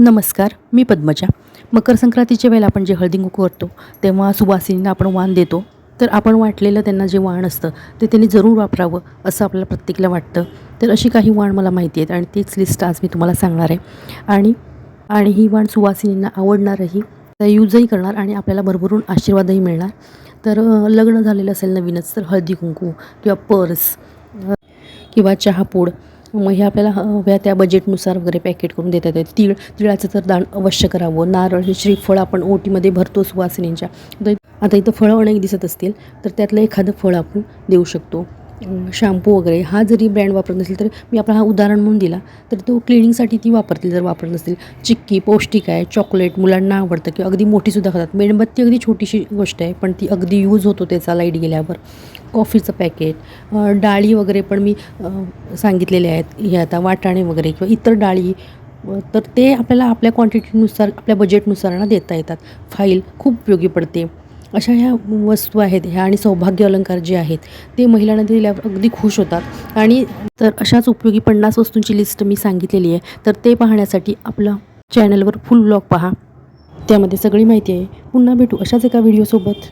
नमस्कार, मी पद्मजा. मकर संक्रांतीच्या वेळेला आपण जे हळदी-कुंकू करतो, तेव्हा सुवासिनींना आपण वाण देतो. तर आपण वाटलेलं त्यांना जे वाण असतं, ते त्यांनी जरूर वापरावं, असं आपल्याला प्रत्येकाला वाटतं. तर अशी काही वाण मला माहिती आहेत आणि तीच लिस्ट आज मी तुम्हाला सांगणार आहे. आणि आणि ही वाण सुवासिनींना आवडणारही, त्या यूजही करणार आणि आपल्याला भरभरून आशीर्वादही मिळणार. तर लग्न झालेलं असेल नवीनच, तर हळदी-कुंकू किंवा पर्स किंवा चहापूड, मग हे आपल्याला हव्या त्या बजेटनुसार वगैरे पॅकेट करून देता येतात. तिळाचं तर दान अवश्य करावं. नारळ हे श्रीफळ आपण ओटीमध्ये भरतो सुवासिनींच्या. आता इथं फळं अनेक दिसत असतील, तर त्यातलं एखादं फळ आपण देऊ शकतो. शॅम्पू वगैरे हा जरी ब्रँड वापरत नसेल, तर मी आपला हा उदाहरण म्हणून दिला, तर तो क्लिनिंगसाठी ती वापरतील जर वापरत नसतील. चिक्की पौष्टिक आहे, चॉकलेट मुलांना आवडतं किंवा अगदी मोठीसुद्धा खातात. मेणबत्ती अगदी छोटीशी गोष्ट आहे, पण ती अगदी यूज होतो त्याचा लाईट गेल्यावर. कॉफीचं पॅकेट, डाळी वगैरे पण मी सांगितलेले आहेत. हे आता वाटाणे वगैरे किंवा इतर डाळी, तर ते आपल्याला आपल्या क्वांटिटीनुसार आपल्या बजेटनुसार ना देता येतात. फाईल खूप उपयोगी पडते. अशा ह्या वस्तू आहेत ह्या आणि सौभाग्य अलंकार जे आहेत ते महिलांना दिल्यावर अगदी खुश होतात. आणि तर अशाच उपयोगी 50 वस्तूंची लिस्ट मी सांगितलेली आहे. तर ते पाहण्यासाठी आपलं चॅनलवर फुल व्लॉग पहा, त्यामध्ये सगळी माहिती आहे. पुन्हा भेटू अशाच एका व्हिडिओसोबत.